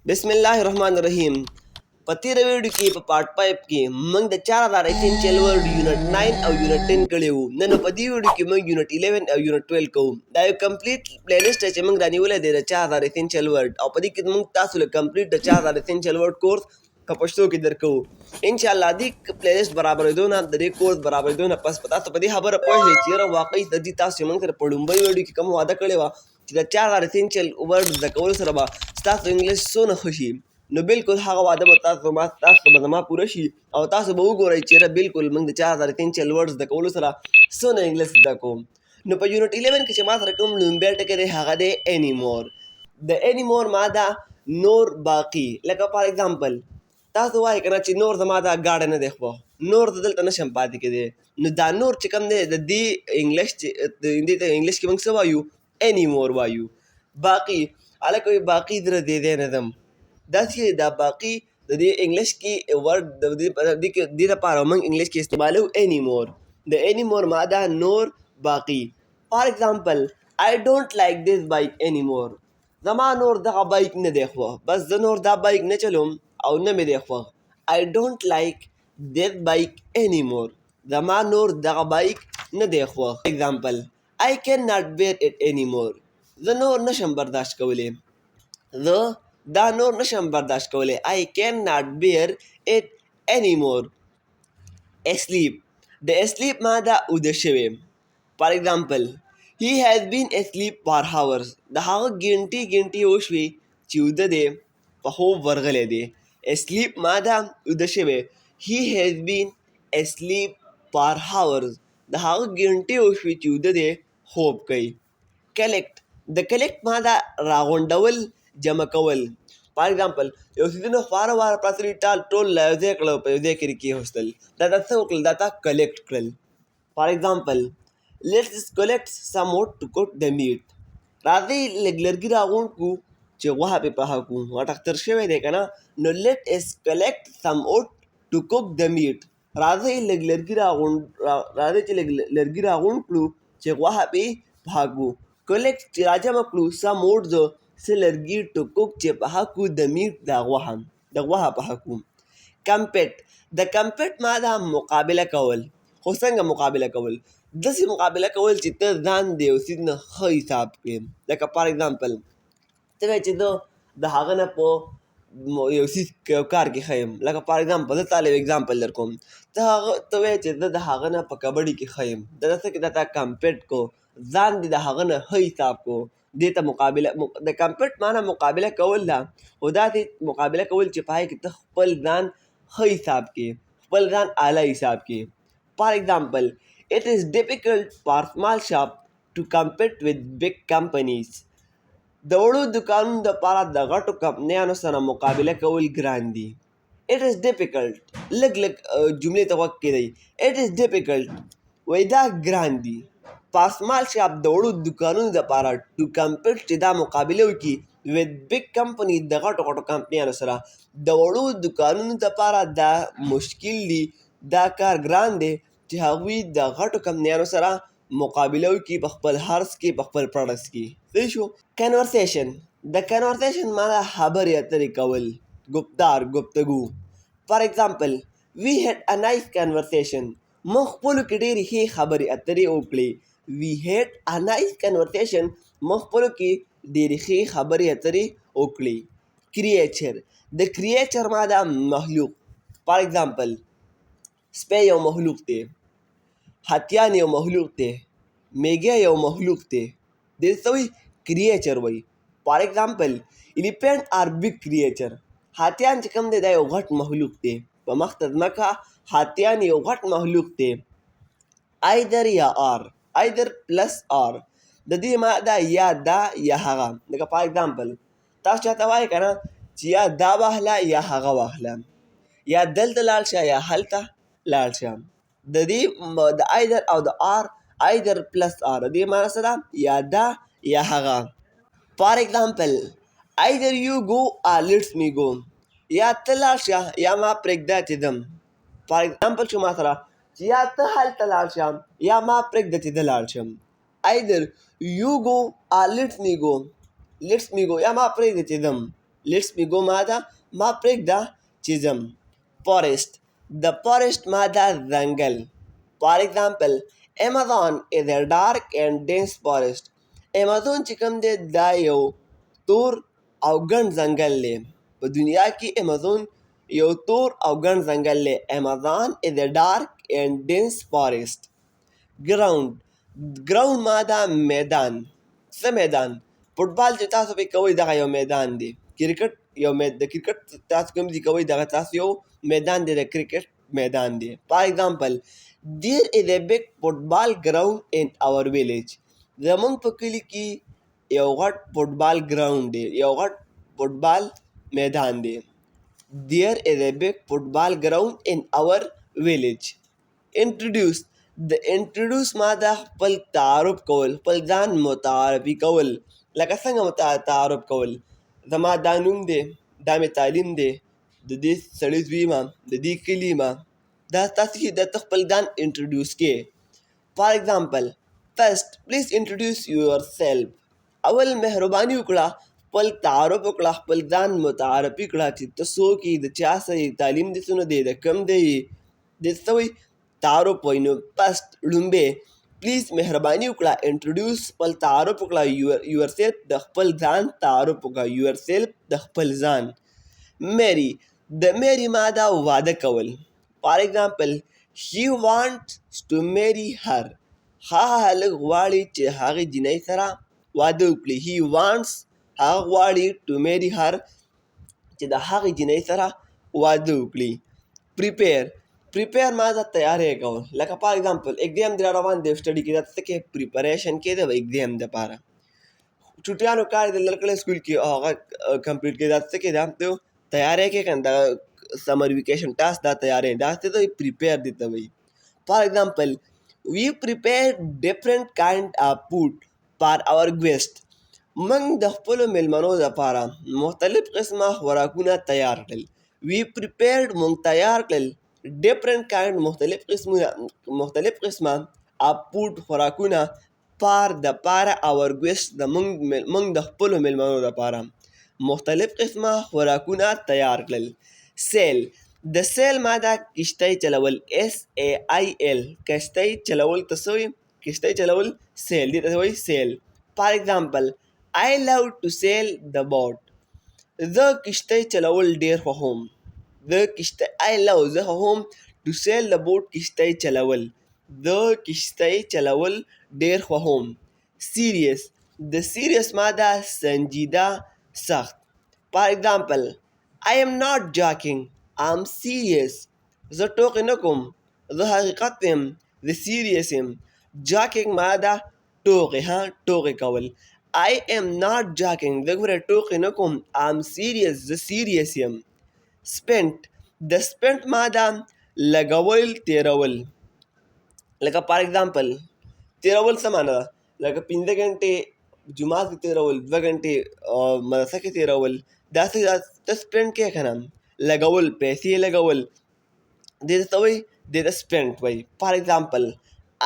बिस्मिल्लाहिर्रहमानिर्रहीम। په تېره ویډیو کې په پارټ 5 کې موږ د 4000 اسینشل ورډ یونټ 9 او یونټ 10 کړی وو. نن په دې ویډیو کې موږ یونټ 11 او یونټ 12 کوو. دا یو کمپلیټ پلی لیست چې موږ رانیولی دی د 4000 اسینشل ورډ، او په دې کې موږ تاسو له کمپلیټ د 4000 اسینشل ورډ کورس په پښتو کې درکوو. انشاءالله دې پلی لیست برابرېدو نه، د دې کورس برابرېدو نه پس په تاسو په دې خبره پوه شئ چې یاره واقعي د دې تاسو چې موږ سره په لومړۍ ویډیو کې کوم وعده کړې وه چې د 4000 اسینشل ورډ زده کولو سره به ستاسو انګلیش څونه ښه شي، نو بالکل هغه وعده به تاسو به زما پوره شي، او تاسو به وګورئ چې یاره بالکل موږ د 4000 اسینشل ورډ زده کولو سره څونه انګلیش زده کوو. نو په یونټ 11 کې چې ما سره کوم لومبی ټکی دی هغه دی انیمور. د انیمور ماده نور باقي، لکه فار ایگزامپل تاسو وایئ که نه چې نور زما دا ګاډی نه دی خوښ، نور زه دلته نشم پاتې کېدی. نو دا نور چې کوم دی د دې انګلیش دې ته انګلیش کې موږ څه وایو؟ انیمور وایو. باقي هلکه وایي باقي زه دې ځای نه ځم، داسې دا باقي د دې انګلیش کې ورډ د دې لپاره موږ انګلیش کې استعمالوو انیمور. د انیمور ماده نور باقي. فار ایگزامپل I don't like this bike anymore. زما نور دغه بایک نه دی خوښ، بس زه نور دا بایک نه چلوم او نه مې دی خوښ. I don't like this bike anymore. زما نور دغه بایک نه دی خوښ. ایگزامپل I cannot bear it anymore. زه نور نشم برداشت کولی. زه دا نور نشم برداشت کولی. I cannot bear it anymore. Asleep. د asleep ماده اوده شوی. فار ایگزامپل He has been asleep for hours. د هغه ګنټې وشوې چې اوده دی، په خوب ورغلی دی. asleep ماده اوده شوی. He has been asleep for hours. د هغه ګنټې وشوې چې اوده دی، خوب کوي. collect. د collect ماده راغونډول، جمع کول. فار ایگزامپل یو څیزونه خواره واره پراته دي، ټول له یو ځای کړل او په یو ځای کې یې کېښوستل، دا تا څه وکړل؟ دا تا کلیکټ کړل. فار ایگزامپل let's collect some wood to cook the meat. راځئ لږ لرګي راغونډ کړو چې غوښه پرې پخه کړو. غټ اختر شوی دی که نه، نو let us collect some wood to cook the meat. راځئ چې لږ لرګي راغونډ کړو چې غوښه پرې پخه کړو. collect چې راجمع کړو some wood څه لرګي to cook چې پخه کړو the meat د غوښه پخه کړو. compete. د compete ماده مقابله کول. خو څنګه مقابله کول؟ داسې مقابله کول چې ته ځان د یو څیز نه ښه حساب کړې. لکه فار ایگزامپل ته وایې چې زه د هغه نه په یو څیز کار کې ښه یم. لکه فار ایگزامپل زه تاله یو ایگزامپل در کوم، ته وایې چې زه د هغه نه په کبډي کې ښه یم. دا څه کې دا تا کمپیټ کو، ځان دې د هغه نه ښه حساب کو. دې ته مقابله د کمپیټ معنی مقابله کول ده، خو داسې مقابله کول چې په هغې کې ته خپل ځان ښه حساب کې، خپل ځان اعلی حساب کې. فار ایگزامپل It is difficult for small shop to compete with big companies. د وړو دکانونو دپاره د غټو کمپنیانو سره مقابله کول ګران دي. It is difficult. لږ جملې ته غوږ کېږدئ. It is difficult. وایي دا ګران دي. For small shop د وړو دکانونو دپاره to compete چې دا مقابله وکړي with big company د غټو کمپنیانو سره. د وړو دکانونو دپاره دا مشکل دي، دا کار ګران دی چې هغوی د غټو کمپنیانو سره مقابله وکړي په خپل هرڅ کې، په خپل پروډکټس کې. صحیح شو. کنورسیشن. د کنورسیشن معنی خبرې اترې کول، گفتگو. فار ایگزامپل We had a nice conversation. موږ خپلو کې ډېرې ښې خبرې اترې وکړې. We had a nice conversation. موږ خپلو کې ډېرې ښې خبرې اترې وکړې. کریچر. د کریچر معنی مخلوق. فار ایگزامپل سپی یو مخلوق دی، هاتیان یو مخلوق دی، میږی یو مخلوق دی. دې څه وایي؟ کریچر وایي. فار ایگزامپل ایلیفینټ آر بگ کریچر. هاتیان چې کوم دی دا یو غټ مخلوق دی، په مخ ته ځمکه، هاتیان یو غټ مخلوق دی. ایدر یا آر، ایدر پلس آر، د دې ماده یا دا یا هغه. لکه فار ایگزامپل تاسو چاته وایئ که نه چې یا دا واخله یا هغه واخله، یا دلته لاړ شه یا هلته لاړ شه. د دې د ایدر او د آر، ایدر پلس آر، د دې معنی څه ده؟ یا دا یا هغه. فار ایگزامپل ایدر یو گو آر لیټس می گو. یا ته لاړ شه یا ما پرېږده چې ځم. فار ایگزامپل شو ما سره چې یا ته هلته لاړ شه یا ما پرېږده چې زه لاړ شم. ایدر یو گو آر لیټس می گو، لیټس می گو یا ما پرېږده چې ځم. lets me go ماذا ما prekda chism. Forest, the forest ماذا jungle. For example, Amazon is a dark and dense forest. Amazon چې کوم دی دا یو تور او ګڼ ځنګل دی. په دنیا کې Amazon یو تور او ګڼ ځنګل دی. Amazon is a dark and dense forest. ګراوند ګراوند ماده میدان. څه میدان؟ فوټبال چې تاسو پې کوئ دغه یو میدان دی. کرکټ د کرکټ تاسو کوم دي کوئ دغه تاسو یو میدان دی، د کرکټ میدان دی. فار ایگزامپل there is a big football ground in our village. زمونږ په کلي کې یو غټ فوټبال ګراوند دی، یو غټ فوټبال میدان دی. there is a big football ground in our village. introduce د introduce ماده خپل تعارف کول، خپل ځان متعارفي کول. لکه څنګه تعارف کول؟ زما دا نوم دی، دا مې تعلیم دی، د دې سړي زوی یم، د دې کلي یم. دا تاسو چې ته خپل ځان انټروډیوس کې. فار ایگزامپل فرسٹ پلیز انټروډیوس یور سیلف. اول مهرباني وکړه خپل تعارف وکړه، خپل ځان متعارفي کړه چې ته څوک یې، د چا څه یې، تعلیم دې څونه دی، د کوم دی د څه وایي تعارف وایي. نو فرسٹ لومبې پلیز مهرباني وکړه انټروډیوس خپل تعارف وکړه، یور سیلف د خپل ځان تعارف وکړه، یور سیلف د خپل ځان. میری د میری ماده واده کول. فار ایگزامپل he wants to marry her. هغه هلک غواړي چې هغې جینۍ سره واده وکړي. he wants هغه غواړي to marry her چې د هغې جینۍ سره واده وکړي. پریپیر ماده تیاری کول. لکه فار ایگزامپل ایگزام دی را روان دی سټډي کې، دا څه کې پریپریشن کې دی ایگزام دپاره. چوټیانو کار یې درلر کړی سکول کې، هغه کمپلیټ کې دا څه کې دا تیاری کې کنه دا سمر ویکیشن ټاسک دا تیاری دا څه ته پریپیر دی ته وایي. فار ایگزامپل وی پریپیر ډفرنٹ کایند آف فوډ فار اور گیسټ. موږ د خپلو میلمنو دپاره مختلف قسمه خوراکونه تیار کړل. وی پریپیرډ موږ تیار کړل ډفرنٹ کایند مختلف قسمه آف فوډ خوراکونه فار د پاره اور گیسټ د موږ د خپلو میلمنو دپاره مختلف قسمه خوراکونه تیار کړل. سیل د سیل ماده کشتۍ چلول. SAIL کشتۍ چلول ته څه وایي؟ کشتۍ چلول سیل، دې ته وایي سیل. فار ایگزامپل I love to sail the boat. زه کشتۍ چلول ډېر خوښوم. I love زه خوښوم to sail the boat کشتۍ چلول. زه کشتۍ چلول ډېر خوښوم. سیریس د سیریس ماده سنجیده سخت. فار ایگزامپل I am not joking, I am serious. زه ټوکې نه کوم، زه حقیقت یم، زه سیریس یم. جاکینګ ماده ټوکې، ټوکې کول. I am not joking زه ګوره ټوکې نه کوم، I am serious زه سیریس یم. سپینټ د سپینټ ماده لګول، تیرول. لکه فار ایگزامپل تیرول څه معنی ده؟ لکه 5 غنټې جومات کې تیرول، 2 غنټې مدرسه کې تیرول. داسې ته سپینډ کې که نه لګول، پیسې لګول، دې ته څه وایي؟ دې ته سپینډ وایي. فار ایگزامپل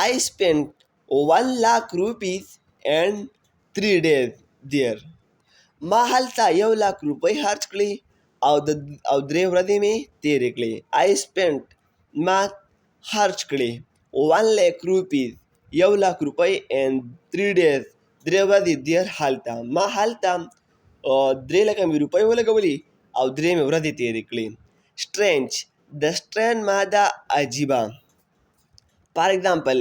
I spent 1,00,000 rupees and 3 days there. ما هلته 1,00,000 روپۍ خرڅ کړې او 3 ورځې مې تېرې کړې. I spent ما خرڅ کړې 1,00,000 rupees 1,00,000 روپۍ and 3 days 3 ورځې there هلته. ما هلته 3,00,000 مې روپۍ ولګولې او 3 مې ورځې تېرې کړې. سټرینج د سټرین ماده عجیبه. فار ایگزامپل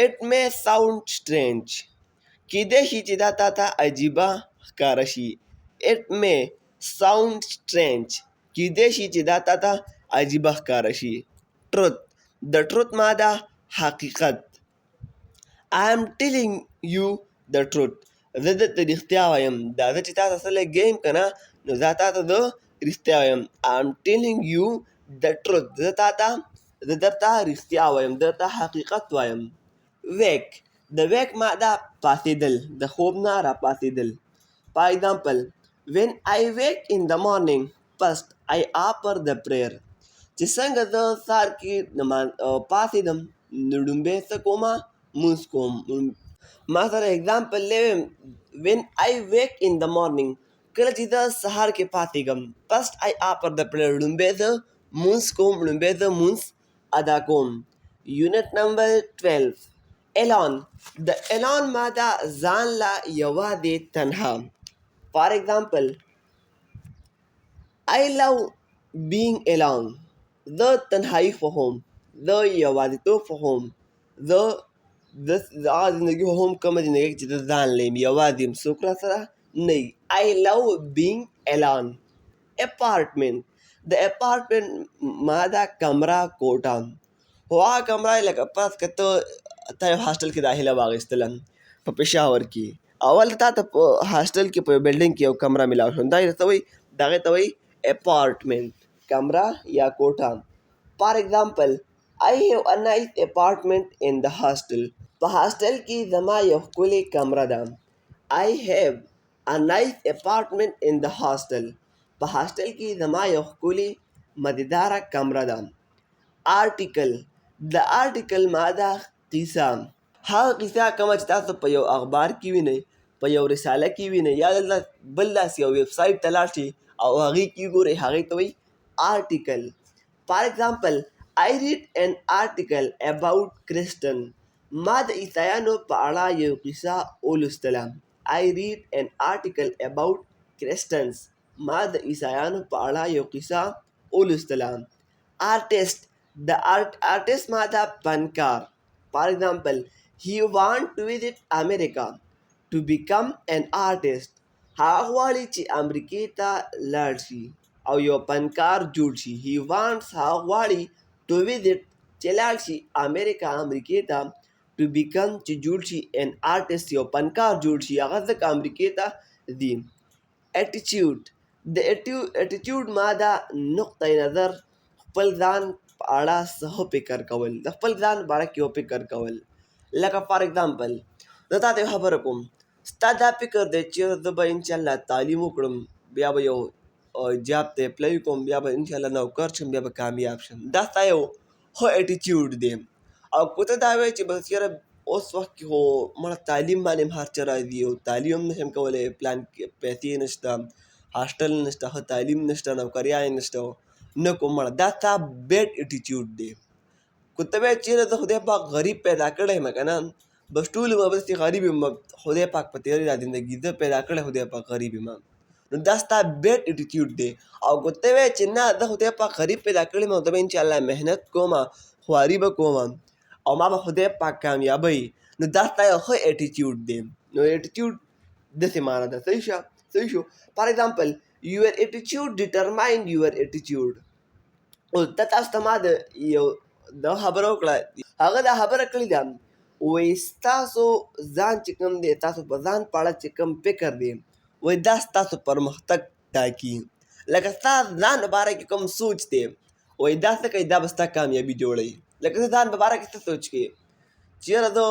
it may sound strange. کیدای شي چې دا تا ته عجیبه ښکاره شي. it may sound strange کیدای شي چې دا تا ته عجیبه ښکاره شي. truth د truth ماده حقیقت. I am telling you the truth. زه درته رښتیا وایم. دا زه چې تا ته څه لګیا یم که نه، نو زه تا ته زه رښتیا وایم. I am telling you the truth. زه درته رښتیا وایم، درته حقیقت وایم. ویک د ویک ماده پاڅېدل، د خوب نه راپاڅېدل. فار ایگزامپل when I wake in the morning first I offer the prayer. چې څنګه زه سهار کې پاڅېدم نو لومبی څه کومه؟ مونځ کوم. ما سره اگزامپل لیویم when I wake in the morning کله چې د سهار کې پاڅېږم first I offer the prayer لومبی زه مونځ کوم لومبی زه مونځ ادا کوم. یونټ نمبر 12 اعلان د اعلان ماده ځان له یوازې تنها. فار ایگزامپل I love being alone. زه تنهایی خوښوم. زه یوازیتوب خوښوم. زه هغه زندګي خوښوم کومه زندګي چې زه ځان له یم یوازې یم څوک راسره نه وي. I love being alone. اپارټمنټ د اپارټمنټ ماده کمره کوټه خو هغه کمره لکه فرض که ته یو هاسټل کې داخله واخیستله په پېښور کې اول تا ته په هاسټل کې په یو بلډینګ کې یو کمره میلاو شوه دا ته وایي دغې ته وایي اپارټمنټ کمره یا کوټه. فار ایگزامپل I have a nice apartment in the hostel. په هاسټل کې زما یو ښکلې کمره ده. I have a nice apartment in the hostel. په هاسټل کې زما یو ښکلې مزیداره کمره ده. آرټیکل د آرټیکل ماده قصه هغه قصه کومه چې تاسو په یو اخبار کې وینئ په یو رساله کې وینئ یا دلته بل داسې یو ویب سایټ ته لاړ شئ او هغې کې وګورئ هغې ته وایي آرټیکل. فار ایگزامپل I read an article about Christian. ما د عیسایانو په اړه یو قصه ولوستله. I read an article about Christians. ما د عیسایانو په اړه یو قصه ولوستله. Artist د artist ماده فنکار. فار ایگزامپل he want to visit America to become an artist. هغه غواړي چې امریکې ته لاړ شي او یو فنکار جوړ شي. he wants هغه غواړي to visit چې لاړ شي امریکې ته to become چې جوړ شي an artist یو فنکار جوړ شي هغه ځکه امریکې ته ځي. attitude د attitude ماده نقطه نظر خپل ځان په اړه څه فکر کول د خپل ځان باره کې یو فکر کول. لکه فار ایگزامپل زه تا ته یو خبره کوم ستا دا فکر دی چې زه به انشاءالله تعلیم وکړم بیا به یو جاب ته اپلای کوم بیا به انشاءالله نوکر شم بیا به کامیاب شم دا ستا یو ښه اټیټیوډ دی. او که ته دا وایې چې بس یاره اوس وخت کې خو مړه تعلیم باندې هر څه راځي او تعلیم هم نشم کولی پلان کې پیسې نشته هاسټل نشته ښه تعلیم نشته نوکریانې نشته نه کوم مړه دا ستا بیډ اټیټیوډ دی. که ته وایې چېرې زه خدای پاک غریب پیدا کړی یم که نه بس ټول عمر به داسې غریب یم خدای پاک په تېرې دا زندګي زه پیدا کړی خدای پاک غریب یم نو دا ستا بیډ اټیټیوډ دی. او که ته وایې چې نه زه خدای پاک غریب پیدا کړی یم او زه به انشاءالله محنت کوم خواري به کوم او ما به خدای پاک کامیابوي نو دا ستا یو ښه اټیټیوډ دی. نو اټیټیوډ داسې معنی ده. صحیح شو. فار ایگزامپل your attitude determine your attitude. اوس دا تاسو ته ما د یو دا خبره وکړه هغه دا خبره کړې ده وایي ستاسو ځان چې کوم دی تاسو په ځان په اړه چې کوم فکر دی وایي دا ستاسو پرمختګ ټاکي. لکه ستا ځان په باره کې کوم سوچ دی وایي دا څه کوي دا به ستا کامیابي جوړوي. لکه ته ځان په باره کې څه سوچ کوې چېرې زه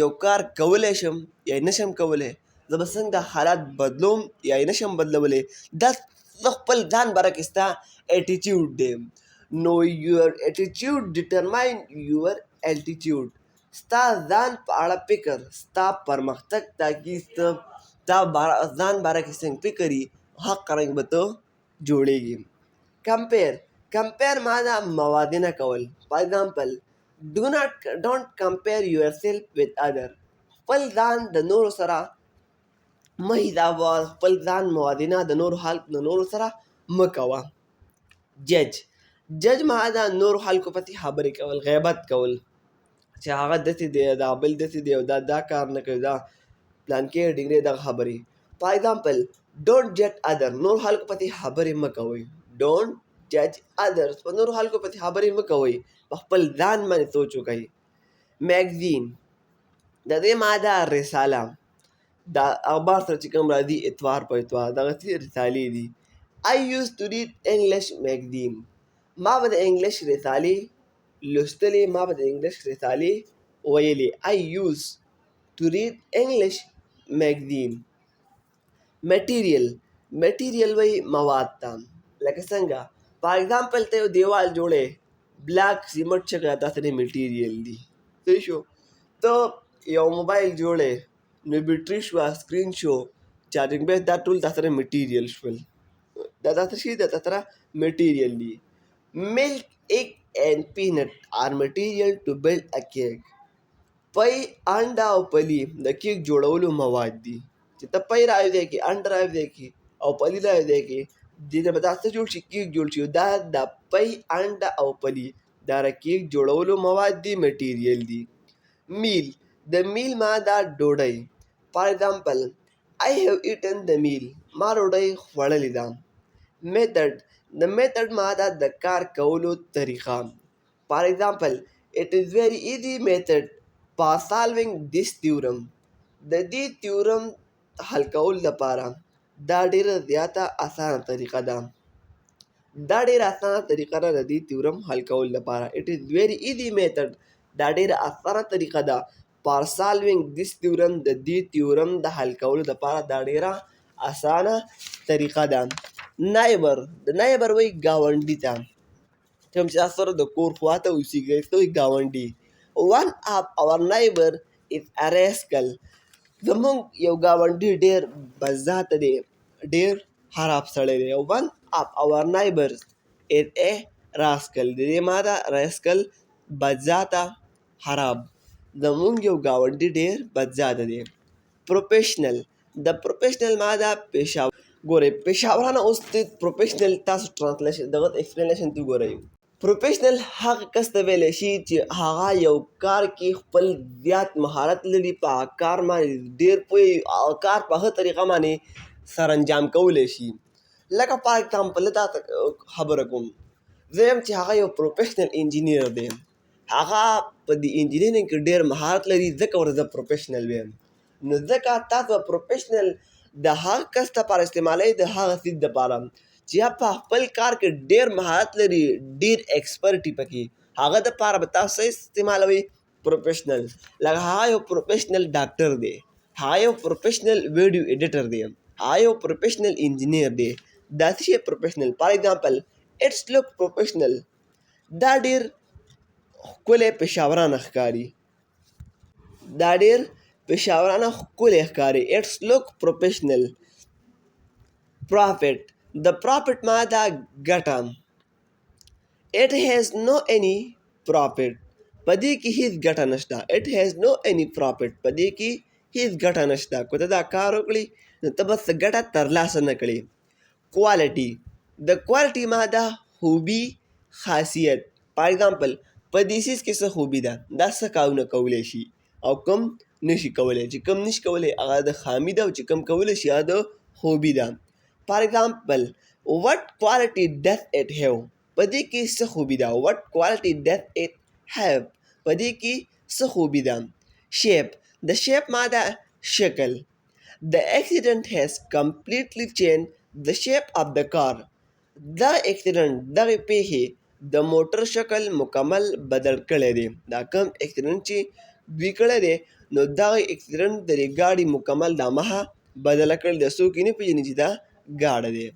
یو کار کولی شم یا یې نشم کولی زه به څنګه حالات بدلوم یا یې نشم بدلولی دا خپل ځان باره کې ستا اټیټیوډ دی. نو your attitude determine your altitude. ستا ځان په اړه فکر ستا پرمختګ ټاکي ستا ځان باره کې څنګه فکر وي حق رنګ به ته جوړېږي. کمپیر ماده موازنه کول. فار ایگزامپل don't compare yourself with other. خپل ځان د نورو سره مه حسابوه خپل ځان موازنه د نورو سره مه کوه. جج ماده نورو خلکو پسې خبرې کول غیبت کول چې هغه داسې دی دا بل داسې دی او دا کار نه کوي دا پلانکې ډیګرې دغه خبرې. فار ایگزامپل ډونټ جج ادر نور خلکو پسې خبرې مه کوئ. ډونټ جج ادرس په نورو خلکو پسې خبرې مه کوئ په خپل ځان باندې سوچ وکړئ. میګزین د دې ماده رساله دا اخبار سره چې کوم راځي اتوار په اتوار دغسې رسالې دي. I used to read English magazine. ما به د انګلیش رسالې لوستلې ما به د انګلیش رسالې ویلې. I used to read English magazine. میټیریل وایي مواد ته لکه څنګه فار ایگزامپل ته یو دیوال جوړې بلاک سیمنټ چې کړه دا سره میټیریل دي. صحیح شو. ته یو موبایل جوړې نو بیټري شوه سکرین شو چارجنګ بیس دا ټول دا سره میټیریل شول. دا څه شي دا سره میټیریل دي. ملک egg and peanut are material to build a cake. پی انډه او پلی د کیک جوړولو مواد دي. چې ته پی راوځې کې انډه راوځې کې او پلی راوځې کې دې نه به دا څه جوړ شي کیک جوړ شي. دا د پی انډه او پلی دا د کیک جوړولو مواد دي میټیریل دي. میل د میل ماده ډوډۍ. فار ایگزامپل I have eaten the meal. ما ډوډۍ خوړلې ده. میتھډ د میتھډ ماده د کار کولو طریقه. فار ایگزامپل it is very easy method for solving this theorem. د دې تیورم حل کولو لپاره دا ډیره زیاته اسانه طریقه ده. دا ډیره اسانه طریقه ده د دې تیورم حل کولو لپاره. it is very easy method دا ډیره اسانه طریقه ده for solving this theorem د دې تیورم د حل کولو لپاره دا ډیره اسانه طریقه ده. نایبر د نایبر وایي ګاونډي ته کوم چې تاسو سره د کور خواته اوسېږي ته وایي ګاونډي. one of our neighbor is a rascal. زمونږ یو ګاونډي ډېر بدذاته دی ډېر خراب سړی دی. one of our neighbors is a rascal د دې ماده rascal بدذاته خراب. زمونږ یو ګاونډي ډېر بدذاته دی. پروفیشنل د پروفیشنل ماده پیشاور. ګورئ پیشاورانه اوس د پروفیشنل تاسو ټرانسلیشن دغه ایکسپلینیشن ته وګورئ. پروفیشنل هغه کس ته ویلی شي چې هغه یو کار کې خپل زیات مهارت لري په هغه کار باندې ډېر پوهې هغه کار په ښه طریقه باندې سرانجام کولی شي. لکه فار اګزامپل زه تاسو خبره کوم زه یم چې هغه یو پروفیشنل انجینیر دی. هغه په دې انجینرینګ کې ډېر مهارت لري ځکه ورته زه پروفیشنل ویم. نو ځکه تاسو پروفیشنل د هغه کس لپاره استعمالوئ د هغه څیز دپاره چې په خپل کار کې ډېر مهارت لري ډېر ایکسپرټي پکې هغه دپاره به تاسو استعمالوئ پروفیشنل. لکه هغه یو پروفیشنل ډاکټر دی هغه یو پروفیشنل ویډیو ایډیټر دی هغه یو پروفیشنل انجینیر دی. دا څه شی پروفیشنل. فار ایگزامپل اټس لک پروفیشنل دا ډېر ښکلی پیشاورانه ښکاري. دا ډېر پیشاورانه ښکلی ښکاري. اټس لک پروفیشنل. پرافټ د پرافټ ماده ګټه. it has no any profit په دې کې هیڅ ګټه نشته. it has no any profit په دې کې هیڅ ګټه نشته. که ته دا کار وکړې نو ته به څه ګټه ترلاسه نه کړې. کوالټي د کوالټي ماده خوبي خاصیت. فار ایگزامپل په دې څیز کې څه خوبي ده دا څه کارونه کولی شي او کوم نشي کولی. چې کوم نشي کولی هغه د خامي ده او چې کوم کولی شي هغه د خوبي ده. فار ایگزامپل what quality does it have په دې کې څه خوبي ده. what quality does it have په دې کې څه خوبي ده. shape د shape ماده شکل. the accident has completely changed the shape of the car. دا accident دغه پیښې د موټر شکل مکمل بدل کړی دی. دا کوم accident چې دوی کړی دی نو دغه accident د دې ګاډي مکمل دا مخه بدله کړې ده. څوک یې نه پېژني چې دا ګاډه دی.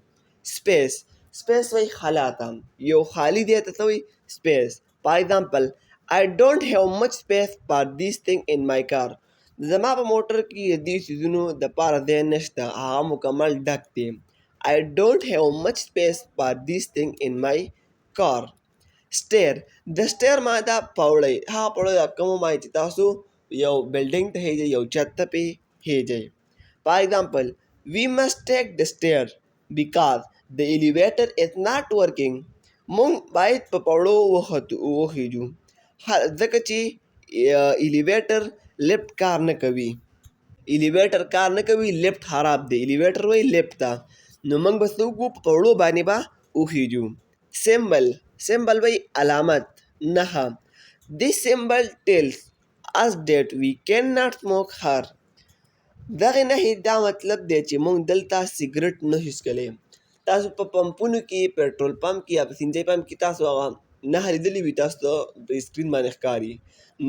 سپیس سپیس وایي خلا ته یو خالي دی ته څه وایي سپیس. فار ایگزامپل I don't have much space for this thing in my car. زما په موټر کې د دې څیزونو دپاره ځای نشته هغه مکمل ډک دی. I don't have much space for this thing in my car. سټیر د سټیر ماده پوړۍ. هغه پوړۍ دا کومه مایي چې تاسو یو بلډینګ ته خیږئ یو چت ته پې خیږئ. فار ایگزامپل we must take the stair because the elevator is not working. مونږ باید په پوړو وخیږو ځکه چې ایلیویټر لیفټ کار نه کوي. ایلیویټر کار نه کوي لیفټ خراب دی. ایلیویټر وایي لیفټ ته نو موږ به څه وکړو په پوړو باندې به وخیږو. سیمبل سیمبل وایي علامت نښه. this symbol tells us that we cannot smoke here. دغې نښې دا مطلب دی چې موږ دلته سګرټ نشو څښلی. تاسو په پمپونو کې پټرول پمپ کې یا په سینځای پمپ کې تاسو هغه نښه لیدلې وي تاسو ته په سکرین باندې ښکاري.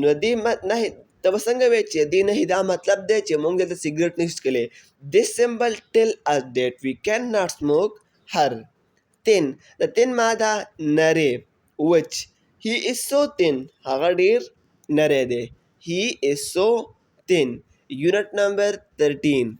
نو دې نښې ته به څنګه وایې چې دې نښې دا مطلب دی چې موږ دلته سګرټ نشو څښلی. this symbol tell us that we cannot smoke here. thin د thin ماده نری وچ. he is so thin هغه ډېر نری دی. he is so thin. unit number 13